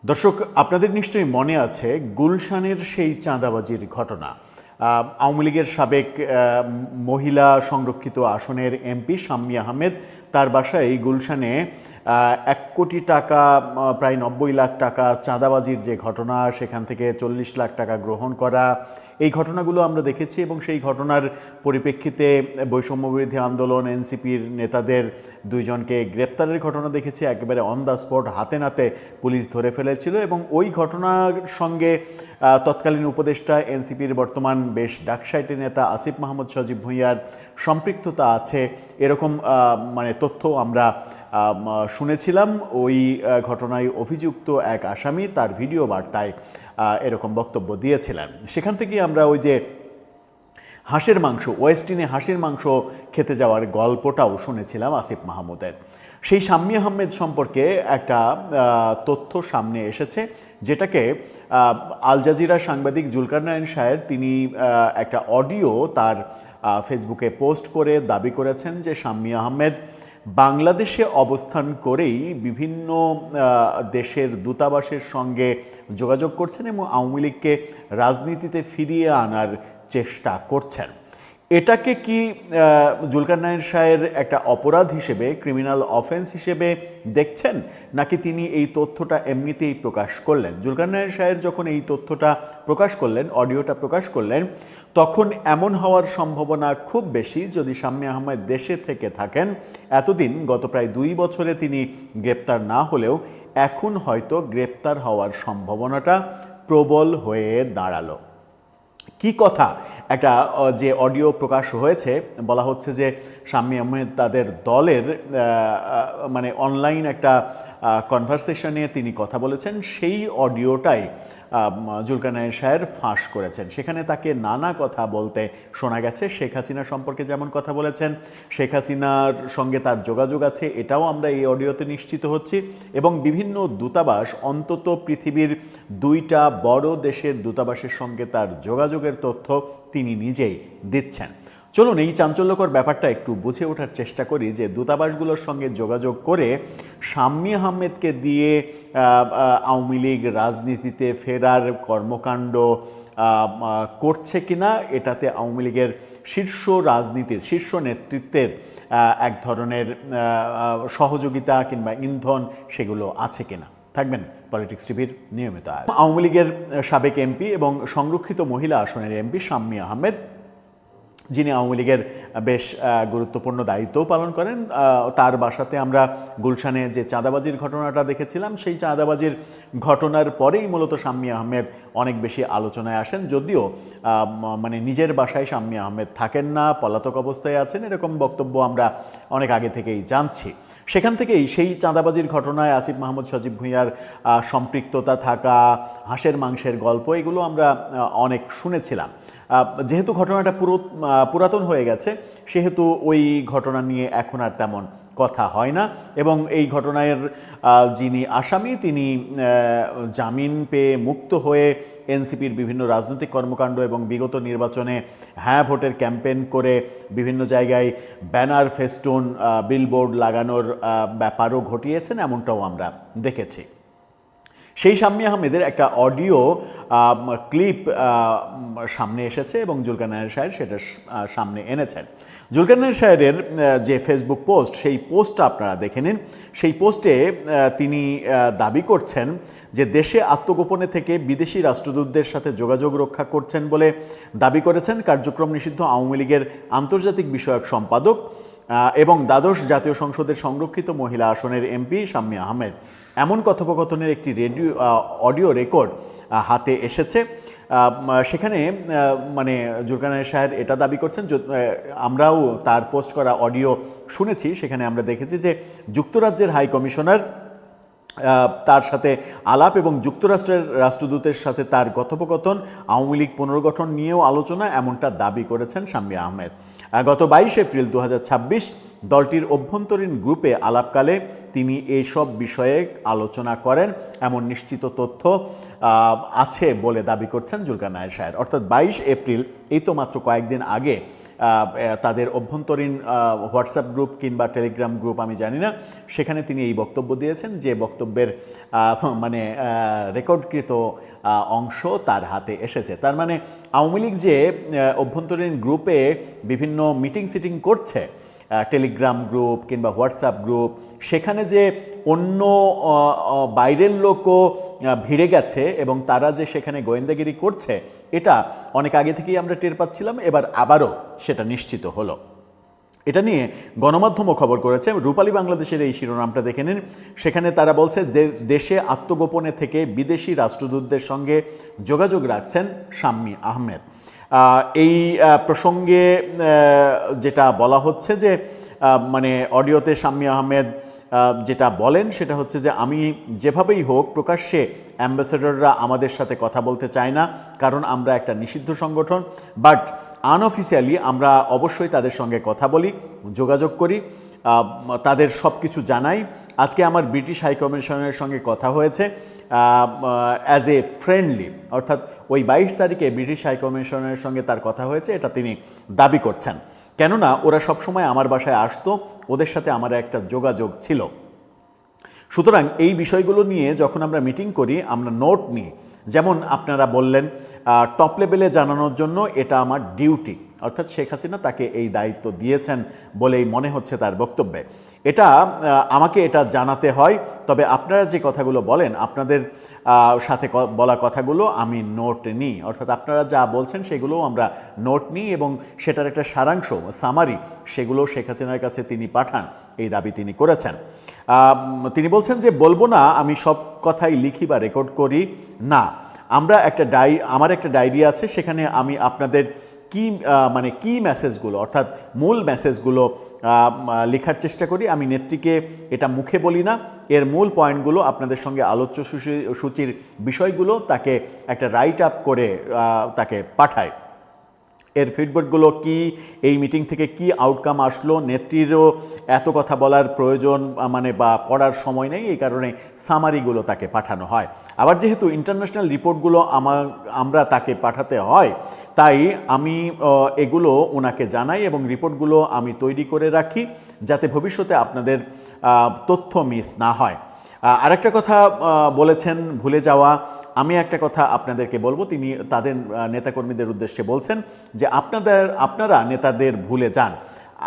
দর্শক, আপনাদের নিশ্চয়ই মনে আছে গুলশানের সেই চাঁদাবাজির ঘটনা। আওয়ামী লীগের সাবেক মহিলা সংরক্ষিত আসনের এমপি শাম্মী আহমেদ তার বাসায় গুলশানে 1 কোটি টাকা, প্রায় 90 লাখ টাকা চাঁদাবাজির যে ঘটনা, সেখান থেকে 40 লাখ টাকা গ্রহণ করা, এই ঘটনাগুলো আমরা দেখেছি। এবং সেই ঘটনার পরিপ্রেক্ষিতে বৈষম্যবিরোধী আন্দোলন এনসিপির নেতাদের 2জনকে গ্রেপ্তারের ঘটনা দেখেছি। একেবারে অন দ্য স্পট, হাতে নাতে পুলিশ ধরে ফেলেছিল। এবং ওই ঘটনার সঙ্গে তৎকালীন উপদেষ্টা এনসিপির বর্তমান বেশ ডাকসাইটে নেতা আসিফ মাহমুদ সজীব ভুঁইয়ার সম্পৃক্ততা আছে, এরকম তথ্য আমরা শুনেছিলাম। ওই ঘটনায় অভিযুক্ত এক আসামি তার ভিডিও বার্তায় এরকম বক্তব্য দিয়েছিলেন। সেখান থেকে আমরা ওই যে হাঁসের মাংস, ওয়েস্টিনে হাঁসের মাংস খেতে যাওয়ার গল্পটাও শুনেছিলাম আসিফ মাহমুদের। সেই শাম্মী আহমেদ সম্পর্কে একটা তথ্য সামনে এসেছে, যেটাকে আল জাজিরার সাংবাদিক জুলকারনাইন শাহের তিনি একটা অডিও তার ফেসবুকে পোস্ট করে দাবি করেছেন যে শাম্মী আহমেদ বাংলাদেশে অবস্থান করেই বিভিন্ন দেশের দূতাবাসের সঙ্গে যোগাযোগ করছেন এবং আওয়ামী লীগকে রাজনীতিতে ফিরিয়ে আনার চেষ্টা করছেন। এটাকে কি জুলকারনাইন শাহের একটা অপরাধ হিসেবে, ক্রিমিনাল অফেন্স হিসেবে দেখছেন, নাকি তিনি এই তথ্যটা এমনিতেই প্রকাশ করলেন? জুলকারনাইন শাহের যখন এই তথ্যটা প্রকাশ করলেন, অডিওটা প্রকাশ করলেন, তখন এমন হওয়ার সম্ভাবনা খুব বেশি, যদি শাম্মী আহমেদ দেশে থেকে থাকেন, এতদিন গত প্রায় 2 বছরে তিনি গ্রেপ্তার না হলেও এখন হয়তো গ্রেপ্তার হওয়ার সম্ভাবনাটা প্রবল হয়ে দাঁড়ালো। কি কথা? একটা যে অডিও প্রকাশ হয়েছে, বলা হচ্ছে যে শাম্মী আহমেদ তাদের দলের অনলাইন একটা কনভারসেশনে তিনি কথা বলেছেন, সেই অডিওটাই জুলকারনাইন শাহের ফাঁস করেছেন। সেখানে তাকে নানা কথা বলতে শোনা গেছে। শেখ হাসিনা সম্পর্কে যেমন কথা বলেছেন, শেখ হাসিনার সঙ্গে তার যোগাযোগ আছে, এটাও আমরা এই অডিওতে নিশ্চিত হচ্ছি। এবং বিভিন্ন দূতাবাস, অন্তত পৃথিবীর 2টা বড় দেশের দূতাবাসের সঙ্গে তার যোগাযোগের তথ্য তিনি নিজেই দিচ্ছেন। চলুন এই চাঞ্চল্যকর ব্যাপারটা একটু বুঝে ওঠার চেষ্টা করি, যে দূতাবাসগুলোর সঙ্গে যোগাযোগ করে শাম্মী আহমেদকে দিয়ে আওয়ামী লীগ রাজনীতিতে ফেরার কর্মকাণ্ড করছে কিনা, এটাতে আওয়ামী লীগের শীর্ষ রাজনীতির, শীর্ষ নেতৃত্বের এক ধরনের সহযোগিতা কিংবা ইন্ধন সেগুলো আছে কিনা। থাকবেন পলিটিক্স টিভির নিয়মিত। আওয়ামী লীগের সাবেক এমপি এবং সংরক্ষিত মহিলা আসনের এমপি শাম্মী আহমেদ, যিনি আওয়ামী লীগের বেশ গুরুত্বপূর্ণ দায়িত্বও পালন করেন, তার বাসাতে আমরা গুলশানে যে চাঁদাবাজির ঘটনাটা দেখেছিলাম, সেই চাঁদাবাজির ঘটনার পরেই মূলত শাম্মী আহমেদ অনেক বেশি আলোচনায় আসেন। যদিও নিজের বাসায় শাম্মী আহমেদ থাকেন না, পলাতক অবস্থায় আছেন, এরকম বক্তব্য আমরা অনেক আগে থেকেই জানছি। সেখান থেকেই সেই চাঁদাবাজির ঘটনায় আসিফ মাহমুদ সজীব ভুঁইয়ার সম্পৃক্ততা থাকা, হাঁসের মাংসের গল্প, এগুলো আমরা অনেক শুনেছিলাম। যেহেতু ঘটনাটা পুরাতন হয়ে গেছে, সেহেতু ওই ঘটনা নিয়ে এখন আর তেমন কথা হয় না। এবং এই ঘটনার যিনি আসামি, তিনি জামিন পেয়ে মুক্ত হয়ে এনসিপির বিভিন্ন রাজনৈতিক কর্মকাণ্ড এবং বিগত নির্বাচনে হ্যাঁ ভোটের ক্যাম্পেইন করে বিভিন্ন জায়গায় ব্যানার, ফেস্টুন, বিলবোর্ড লাগানোর ব্যাপারও ঘটিয়েছেন, এমনটাও আমরা দেখেছি। সেই শাম্মী আহমেদের একটা অডিও ক্লিপ সামনে এসেছে এবং জুলকারনাইন শাহের সেটা সামনে এনেছেন। জুলকারনাইন শাহের যে ফেসবুক পোস্ট, সেই পোস্টটা আপনারা দেখে নিন। সেই পোস্টে তিনি দাবি করছেন যে দেশে আত্মগোপনে থেকে বিদেশি রাষ্ট্রদূতদের সাথে যোগাযোগ রক্ষা করছেন বলে দাবি করেছেন কার্যক্রম নিষিদ্ধ আওয়ামী লীগের আন্তর্জাতিক বিষয়ক সম্পাদক এবং দ্বাদশ জাতীয় সংসদের সংরক্ষিত মহিলা আসনের এমপি শাম্মী আহমেদ। এমন কথোপকথনের একটি অডিও রেকর্ড হাতে এসেছে। সেখানে জুলকারনাইন শাহের এটা দাবি করছেন, আমরাও তার পোস্ট করা অডিও শুনেছি। সেখানে আমরা দেখেছি যে যুক্তরাজ্যের হাই কমিশনার তার সাথে আলাপ এবং যুক্তরাষ্ট্রের রাষ্ট্রদূতের সাথে তার কথোপকথন, আওয়ামী লীগ পুনর্গঠন নিয়েও আলোচনা, এমনটা দাবি করেছেন শাম্মী আহমেদ। গত 22 এপ্রিল 2026 দলটির অভ্যন্তরীণ গ্রুপে আলাপকালে তিনি এইসব বিষয়ে আলোচনা করেন, এমন নিশ্চিত তথ্য আছে বলে দাবি করছেন জুলকারনাইন শাহের। অর্থাৎ 22 এপ্রিল, এই তো মাত্র কয়েকদিন আগে তাদের অভ্যন্তরীণ হোয়াটসঅ্যাপ গ্রুপ কিংবা টেলিগ্রাম গ্রুপ আমি জানি না, সেখানে তিনি এই বক্তব্য দিয়েছেন, যে বক্তব্যের মানে রেকর্ডকৃত অংশ তার হাতে এসেছে। তার মানে আওয়ামী লীগ যে অভ্যন্তরীণ গ্রুপে বিভিন্ন মিটিং সিটিং করছে, টেলিগ্রাম গ্রুপ কিংবা হোয়াটসঅ্যাপ গ্রুপ, সেখানে যে অন্য বাইরের লোকও ভিড়ে গেছে এবং তারা যে সেখানে গোয়েন্দাগিরি করছে, এটা অনেক আগে থেকেই আমরা টের পাচ্ছিলাম, এবার আবারও সেটা নিশ্চিত হলো। এটা নিয়ে গণমাধ্যমও খবর করেছে। রূপালী বাংলাদেশের এই শিরোনামটা দেখে নিন। সেখানে তারা বলছে দেশে আত্মগোপনে থেকে বিদেশি রাষ্ট্রদূতদের সঙ্গে যোগাযোগ রাখছেন শাম্মী আহমেদ। এই প্রসঙ্গে যেটা বলা হচ্ছে যে মানে অডিওতে শাম্মী আহমেদ যেটা বলেন সেটা হচ্ছে যে আমি যেভাবেই হোক প্রকাশ্যে অ্যাম্বাসেডররা আমাদের সাথে কথা বলতে চায় না, কারণ আমরা একটা নিষিদ্ধ সংগঠন, বাট আনঅফিসিয়ালি আমরা অবশ্যই তাদের সঙ্গে কথা বলি, যোগাযোগ করি, তাদের সব কিছু জানাই। আজকে আমার ব্রিটিশ হাইকমিশনের সঙ্গে কথা হয়েছে অ্যাজ এ ফ্রেন্ডলি, অর্থাৎ ওই 22 তারিখে ব্রিটিশ হাইকমিশনের সঙ্গে তার কথা হয়েছে, এটা তিনি দাবি করছেন। কেননা ওরা সবসময় আমার বাসায় আসতো, ওদের সাথে আমার একটা যোগাযোগ ছিল। সুতরাং এই বিষয়গুলো নিয়ে যখন আমরা মিটিং করি আমরা নোট নিই। যেমন আপনারা বললেন টপ লেভেলে জানানোর জন্য এটা আমার ডিউটি, অর্থাৎ শেখ হাসিনা তাকে এই দায়িত্ব দিয়েছেন বলেই মনে হচ্ছে তার বক্তব্যে। এটা আমাকে এটা জানাতে হয়, তবে আপনারা যে কথাগুলো বলেন আপনাদের সাথে বলা কথাগুলো আমি নোট নিই, অর্থাৎ আপনারা যা বলছেন সেগুলোও আমরা নোট নিই এবং সেটার একটা সারাংশ সামারি সেগুলো শেখ হাসিনার কাছে তিনি পাঠান, এই দাবি তিনি করেছেন। তিনি বলছেন যে বলবো না আমি সব কথাই লিখি বা রেকর্ড করি না, আমার একটা ডায়েরি আছে, সেখানে আমি আপনাদের কি মেসেজগুলো অর্থাৎ মূল মেসেজগুলো লেখার চেষ্টা করি। আমি নেত্রীকে এটা মুখে বলি না, এর মূল পয়েন্টগুলো আপনাদের সঙ্গে আলোচ্য সূচির বিষয়গুলো তাকে একটা রাইট আপ করে তাকে পাঠায়। এর ফিডব্যাকগুলো কি, এই মিটিং থেকে কি আউটকাম আসলো, নেত্রীরও এত কথা বলার প্রয়োজন বা পড়ার সময় নেই, এই কারণে সামারিগুলো তাকে পাঠানো হয়। আবার যেহেতু ইন্টারন্যাশনাল রিপোর্টগুলো আমরা তাকে পাঠাতে হয়, তাই আমি এগুলো ওনাকে জানাই এবং রিপোর্টগুলো আমি তৈরি করে রাখি যাতে ভবিষ্যতে আপনাদের তথ্য মিস না হয়। আরেকটা কথা বলেছেন ভুলে যাওয়া, আমি একটা কথা আপনাদেরকে বলবো। তিনি তাদের নেতাকর্মীদের উদ্দেশ্যে বলছেন যে আপনারা নেতাদের ভুলে যান,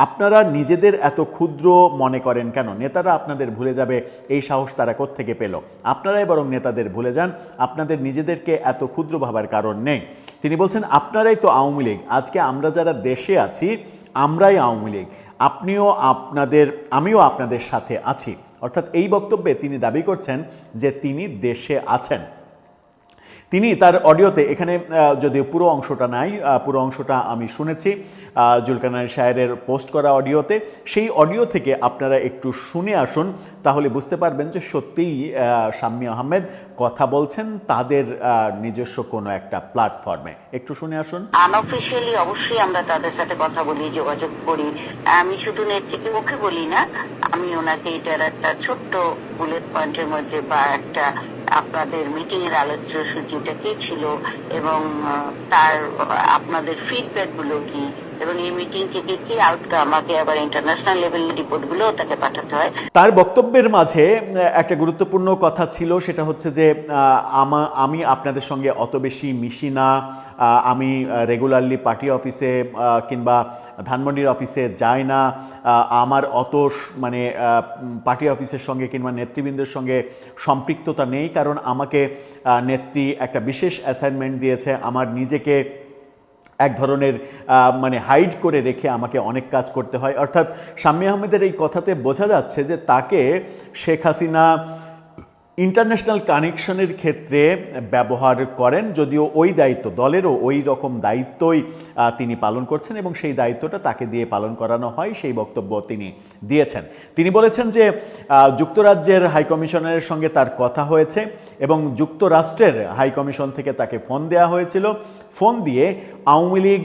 আপনারা নিজেদের এত ক্ষুদ্র মনে করেন কেন? নেতারা আপনাদের ভুলে যাবে এই সাহস তারা কোত্থেকে পেল? আপনারাই বরং নেতাদের ভুলে যান, আপনাদের নিজেদেরকে এত ক্ষুদ্র ভাবার কারণ নেই। তিনি বলছেন আপনারাই তো আওয়ামী লীগ, আজকে আমরা যারা দেশে আছি আমরাই আওয়ামী লীগ, আমিও আপনাদের সাথে আছি। অর্থাৎ এই বক্তব্যে তিনি দাবি করছেন যে তিনি দেশে আছেন। তিনি তার অডিওতে, এখানে যদিও পুরো অংশটা নাই, পুরো অংশটা আমি শুনেছি জুলকারনাইন শাহেরের পোস্ট করা অডিওতে, সেই অডিও থেকে আপনারা একটু শুনে আসুন, তাহলে বুঝতে পারবেন যে সত্যিই শাম্মী আহমেদ কথা বলছেন তাদের নিজস্ব কোনো একটা প্ল্যাটফর্মে। একটু শুনে আসুন। আনঅফিশিয়ালি অবশ্যই আমরা তাদের সাথে কথা বলি, যোগাযোগ করি। আমি শুধু নেত্রীকে মুখে বলি না, আমি ওনাকে এটার একটা ছোট্ট বুলেট পয়েন্টের মধ্যে বা একটা আপনাদের মিটিং এর আলোচ্য সূচিটা কি ছিল এবং তার আপনাদের ফিডব্যাক গুলো কি এবং এই মিটিং থেকে কি আউটকাম, আমাকে আবার ইন্টারন্যাশনাল লেভেল রিপোর্ট গুলো তাকে পাঠাতে হয়। তার বক্তব্যের মাঝে একটা গুরুত্বপূর্ণ কথা ছিল, সেটা হচ্ছে যে আমি আপনাদের সঙ্গে অত বেশি মিশি না, আমি রেগুলারলি পার্টি অফিসে কিংবা ধানমন্ডির অফিসে যাই না, আমার অত পার্টি অফিসের সঙ্গে কিংবা নেতৃবৃন্দের সঙ্গে সম্পৃক্ততা নেই, কারণ আমাকে নেত্রী একটা বিশেষ অ্যাসাইনমেন্ট দিয়েছে, আমার নিজেকে এক ধরনের হাইড করে রেখে আমাকে অনেক কাজ করতে হয়। অর্থাৎ শাম্মী আহমেদের এই কথাতে বোঝা যাচ্ছে যে তাকে শেখ হাসিনা ইন্টারন্যাশনাল কানেকশনের ক্ষেত্রে ব্যবহার করেন, যদিও ওই দায়িত্ব দলেরও ওই রকম দায়িত্বই তিনি পালন করছেন এবং সেই দায়িত্বটা তাকে দিয়ে পালন করানো হয়, সেই বক্তব্য তিনি দিয়েছেন। তিনি বলেছেন যে যুক্তরাজ্যের হাইকমিশনারের সঙ্গে তার কথা হয়েছে এবং যুক্তরাষ্ট্রের হাইকমিশন থেকে তাকে ফোন দেওয়া হয়েছিল, ফোন দিয়ে আওয়ামী লীগ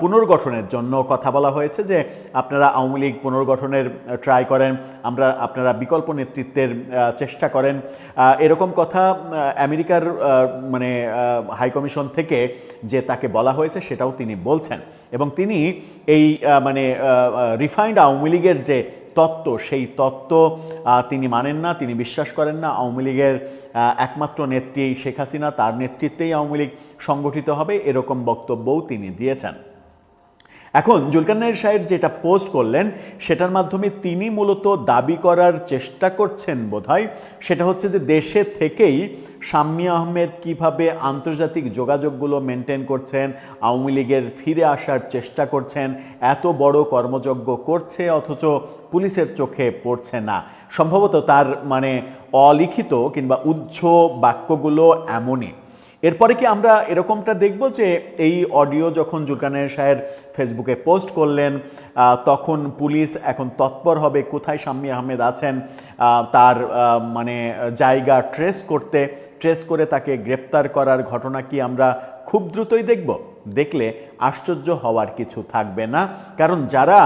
পুনর্গঠনের জন্য কথা বলা হয়েছে যে আপনারা আওয়ামী লীগ পুনর্গঠনের ট্রাই করেন, আপনারা বিকল্প নেতৃত্বের চেষ্টা করেন, এরকম কথা আমেরিকার মানে হাইকমিশন থেকে যে তাকে বলা হয়েছে সেটাও তিনি বলছেন। এবং তিনি এই মানে রিফাইন্ড আওয়ামী লীগের যে তত্ত্ব, সেই তত্ত্ব তিনি মানেন না, তিনি বিশ্বাস করেন না। আওয়ামী লীগের একমাত্র নেত্রী শেখ হাসিনা, তার নেতৃত্বেই আওয়ামী লীগ সংগঠিত হবে, এরকম বক্তব্যও তিনি দিয়েছেন। এখন জুলকারনাইন সাহেব যেটা পোস্ট করলেন সেটার মাধ্যমে তিনি মূলত দাবি করার চেষ্টা করছেন বোধহয়, সেটা হচ্ছে যে দেশে থেকেই শাম্মী আহমেদ কিভাবে আন্তর্জাতিক যোগাযোগগুলো মেনটেন করছেন, আওয়ামী লীগের ফিরে আসার চেষ্টা করছেন, এত বড় কর্মযজ্ঞ করছে অথচ পুলিশের চোখে পড়ছে না। সম্ভবত তার মানে অলিখিত কিংবা উজ্জ বাক্যগুলো এমনই। এরপরে কি আমরা এরকমটা দেখব যে এই অডিও যখন জুলকারনাইন সাহেব ফেসবুকে পোস্ট করলেন তখন পুলিশ এখন তৎপর হবে কোথায় শাম্মী আহমেদ আছেন তার মানে জায়গা ট্রেস করে তাকে গ্রেপ্তার করার ঘটনা কি আমরা খুব দ্রুতই দেখব? দেখলে আশ্চর্য হওয়ার কিছু থাকবে না। কারণ যারা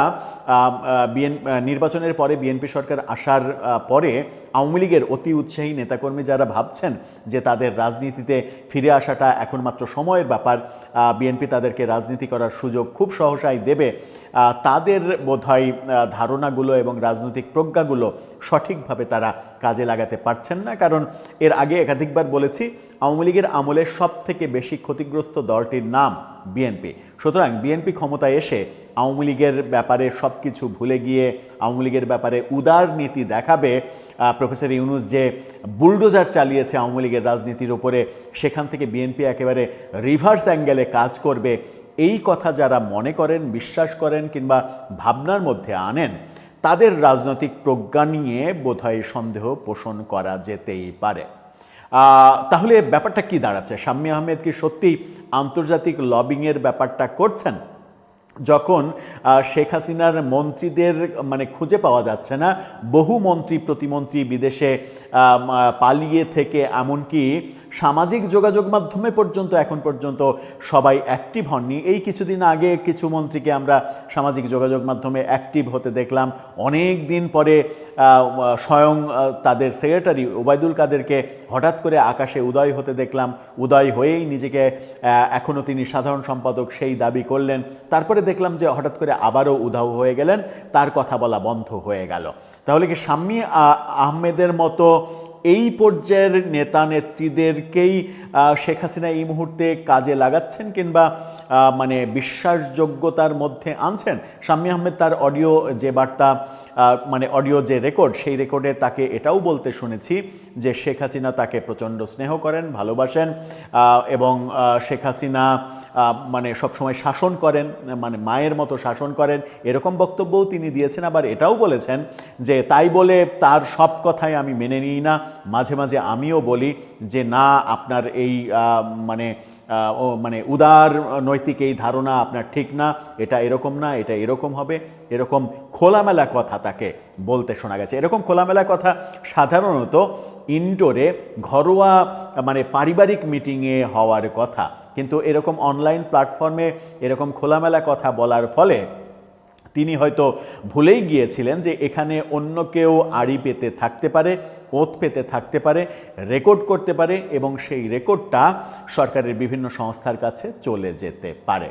নির্বাচনের পরে বিএনপি সরকার আসার পরে আওয়ামী লীগের অতি উৎসাহী নেতাকর্মী যারা ভাবছেন যে তাদের রাজনীতিতে ফিরে আসাটা এখন মাত্র সময়ের ব্যাপার, বিএনপি তাদেরকে রাজনীতি করার সুযোগ খুব সহসাই দেবে, তাদের বোধহয় ধারণাগুলো এবং রাজনৈতিক প্রজ্ঞাগুলো সঠিকভাবে তারা কাজে লাগাতে পারছেন না। কারণ এর আগে একাধিকবার বলেছি, আওয়ামী লীগের আমলে সব থেকে বেশি ক্ষতিগ্রস্ত দলটির নাম বিএনপি। সুতরাং বিএনপি ক্ষমতায় এসে আওয়ামী লীগের ব্যাপারে সব কিছু ভুলে গিয়ে আওয়ামী লীগের ব্যাপারে উদার নীতি দেখাবে। প্রফেসর ইউনূস যে বুলডোজার চালিয়েছে আওয়ামী লীগের রাজনীতির উপরে, সেখান থেকে বিএনপি একেবারে রিভার্স অ্যাঙ্গেলে কাজ করবে, এই কথা যারা মনে করেন, বিশ্বাস করেন কিংবা ভাবনার মধ্যে আনেন, তাদের রাজনৈতিক প্রজ্ঞা নিয়ে বোধহয় সন্দেহ পোষণ করা যেতেই পারে। তাহলে ব্যাপারটা কি দাঁড়াচ্ছে? শাম্মী আহমেদ কি সত্যি আন্তর্জাতিক লবিংয়ের ব্যাপারটা করছেন? যখন শেখ হাসিনার মন্ত্রীদের মানে খুঁজে পাওয়া যাচ্ছে না, বহু মন্ত্রী প্রতিমন্ত্রী বিদেশে পালিয়ে থেকে এমনকি সামাজিক যোগাযোগ মাধ্যমে পর্যন্ত এখন পর্যন্ত সবাই অ্যাক্টিভ হননি। এই কিছুদিন আগে কিছু মন্ত্রীকে আমরা সামাজিক যোগাযোগ মাধ্যমে অ্যাক্টিভ হতে দেখলাম, অনেক দিন পরে স্বয়ং তাদের সেক্রেটারি ওবায়দুল কাদেরকে হঠাৎ করে আকাশে উদয় হতে দেখলাম, উদয় হয়েই নিজেকে এখনও তিনি সাধারণ সম্পাদক সেই দাবি করলেন, তারপরে দেখলাম যে হঠাৎ করে আবারও উধাও হয়ে গেলেন, তার কথা বলা বন্ধ হয়ে গেল। তাহলে কি শাম্মী আহমেদের মতো এই পর্যায়ের নেতা নেত্রীদেরকেই শেখ হাসিনা এই মুহূর্তে কাজে লাগাচ্ছেন কিংবা মানে বিশ্বাসযোগ্যতার মধ্যে আনছেন? শাম্মী আহমেদ তার অডিও যে বার্তা মানে অডিও যে রেকর্ড, সেই রেকর্ডে তাকে এটাও বলতে শুনেছি যে শেখ হাসিনা তাকে প্রচণ্ড স্নেহ করেন, ভালোবাসেন এবং শেখ হাসিনা মানে সবসময় শাসন করেন, মানে মায়ের মতো শাসন করেন, এরকম বক্তব্যও তিনি দিয়েছেন। আবার এটাও বলেছেন যে তাই বলে তার সব কথাই আমি মেনে নিই না, মাঝে মাঝে আমিও বলি যে না, আপনার এই মানে উদার নৈতিক এই ধারণা আপনার ঠিক না, এটা এরকম না, এটা এরকম হবে, এরকম খোলামেলা কথা তাকে বলতে শোনা গেছে। এরকম খোলামেলা কথা সাধারণত ইনডোরে ঘরোয়া মানে পারিবারিক মিটিংয়ে হওয়ার কথা, কিন্তু এরকম অনলাইন প্ল্যাটফর্মে এরকম খোলামেলা কথা বলার ফলে তিনি হয়তো ভুলেই গিয়েছিলেন যে এখানে অন্য কেউ আড়ি পেতে থাকতে পারে, ওত পেতে থাকতে পারে, রেকর্ড করতে পারে এবং সেই রেকর্ডটা সরকারের বিভিন্ন সংস্থার কাছে চলে যেতে পারে।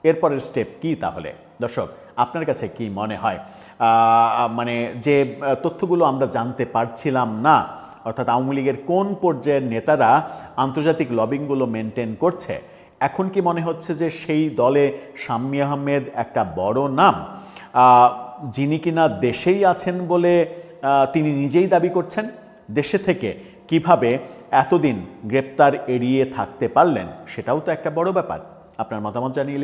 এরপরের স্টেপ কি তাহলে? দর্শক, আপনার কাছে কি মনে হয়? মানে যে তথ্যগুলো আমরা জানতে পারছিলাম না, অর্থাৎ আওয়ামী লীগের কোন পর্যায়ের নেতারা আন্তর্জাতিক লবিংগুলো মেনটেন করছে, এখন কি মনে হচ্ছে যে সেই দলে শাম্মী আহমেদ একটা বড় নাম, যিনি কিনা দেশেই আছেন বলে তিনি নিজেই দাবি করছেন? দেশে থেকে কিভাবে এতদিন গ্রেপ্তার এড়িয়ে থাকতে পারলেন, সেটাও তো একটা বড় ব্যাপার। আপনার মতামত জানিয়ে